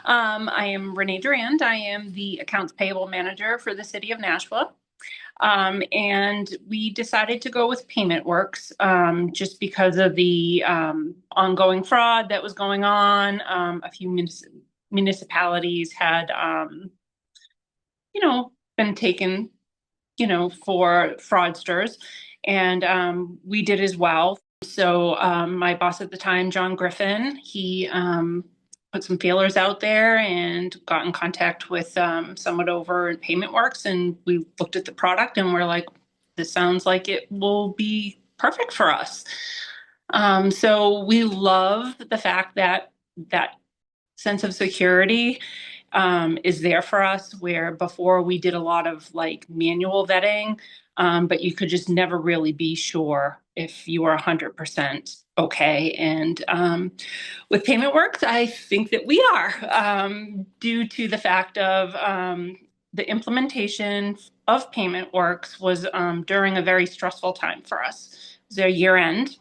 I am Renee Durand. I am the accounts payable manager for the city of Nashua. And we decided to go with PaymentWorks just because of the ongoing fraud that was going on. A few municipalities had, been taken, for fraudsters, and we did as well. So my boss at the time, John Griffin, he put some feelers out there and got in contact with someone over at PaymentWorks, and we looked at the product and we're like, this sounds like it will be perfect for us. So we love the fact that that sense of security is there for us, where before we did a lot of like manual vetting, but you could just never really be sure if you were 100% okay. And with PaymentWorks, I think that we are, due to the fact of the implementation of PaymentWorks was during a very stressful time for us. It was their year end,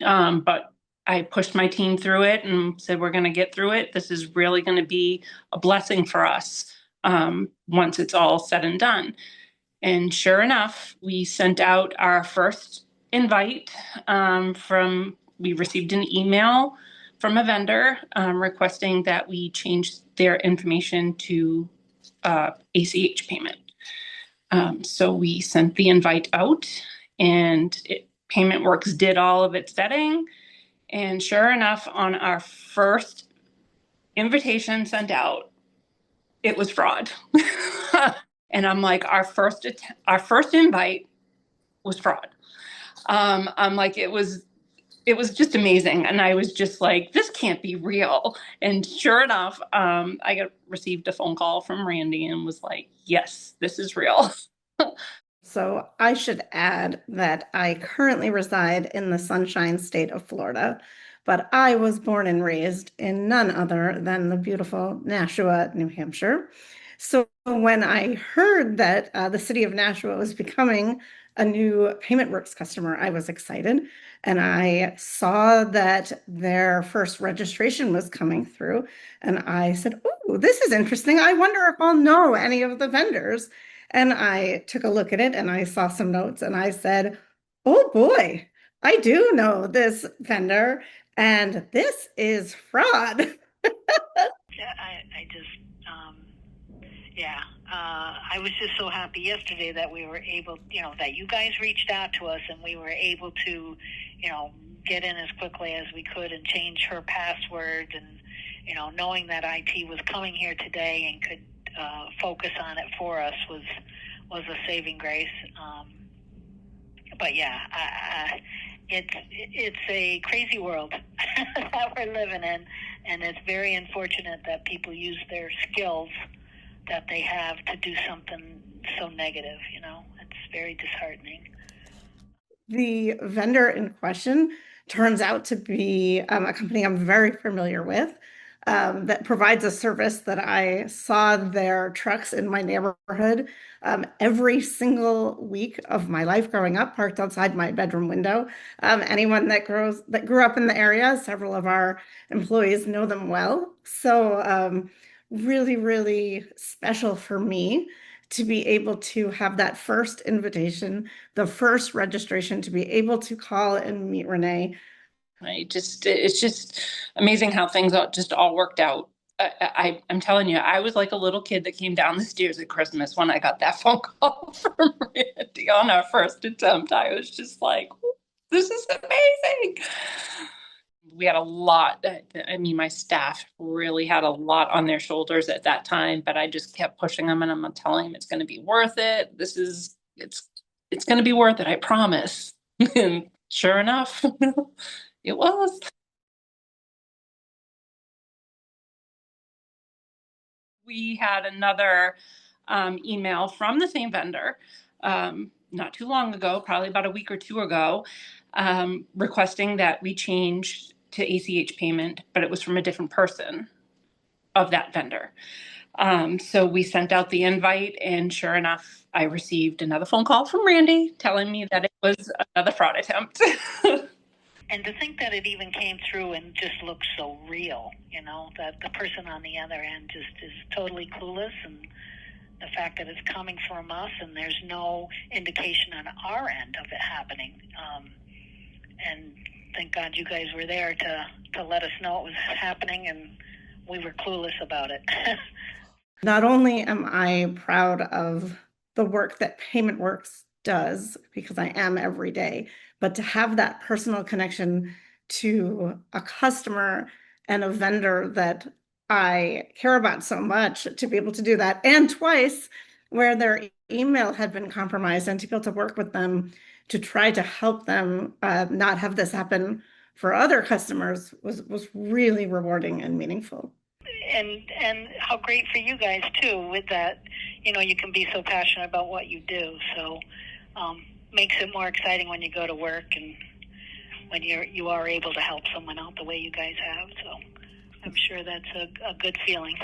but I pushed my team through it and said, we're going to get through it. This is really going to be a blessing for us once it's all said and done. And sure enough, we sent out our first invite we received an email from a vendor requesting that we change their information to ACH payment. So we sent the invite out, and PaymentWorks did all of its vetting. And sure enough, on our first invitation sent out, it was fraud. And I'm like, our first invite was fraud. I'm like, it was just amazing. And I was just like, this can't be real. And sure enough, I received a phone call from Randy and was like, yes, this is real. So I should add that I currently reside in the Sunshine State of Florida, but I was born and raised in none other than the beautiful Nashua, New Hampshire. So when I heard that the city of Nashua was becoming a new PaymentWorks customer, I was excited. And I saw that their first registration was coming through. And I said, oh, this is interesting. I wonder if I'll know any of the vendors. And I took a look at it and I saw some notes and I said, oh boy, I do know this vendor and this is fraud. Yeah, I just, yeah, I was just so happy yesterday that we were able, that you guys reached out to us and we were able to, get in as quickly as we could and change her password, and, knowing that IT was coming here today and could focus on it for us was a saving grace. But yeah, it's a crazy world that we're living in, and it's very unfortunate that people use their skills that they have to do something so negative. It's very disheartening. The vendor in question turns out to be a company I'm very familiar with, that provides a service that I saw their trucks in my neighborhood every single week of my life growing up, parked outside my bedroom window. Anyone that grew up in the area, several of our employees know them well. So really, really special for me to be able to have that first invitation, the first registration, to be able to call and meet Renee. It's just amazing how things just all worked out. I'm telling you, I was like a little kid that came down the stairs at Christmas when I got that phone call from Randy on our first attempt. I was just like, this is amazing. We had a lot. I mean, my staff really had a lot on their shoulders at that time, but I just kept pushing them, and I'm telling them it's going to be worth it. It's going to be worth it. I promise. And sure enough, it was. We had another email from the same vendor not too long ago, probably about a week or two ago, requesting that we change to ACH payment, but it was from a different person of that vendor. So we sent out the invite, and sure enough, I received another phone call from Randy telling me that it was another fraud attempt. And to think that it even came through and just looks so real, that the person on the other end just is totally clueless, and the fact that it's coming from us and there's no indication on our end of it happening. And thank God you guys were there to let us know it was happening, and we were clueless about it. Not only am I proud of the work that PaymentWorks does, because I am every day, but to have that personal connection to a customer and a vendor that I care about so much, to be able to do that, and twice where their email had been compromised, and to be able to work with them to try to help them not have this happen for other customers was really rewarding and meaningful. And how great for you guys too, with that, you can be so passionate about what you do. So makes it more exciting when you go to work and when you are able to help someone out the way you guys have. So I'm sure that's a good feeling.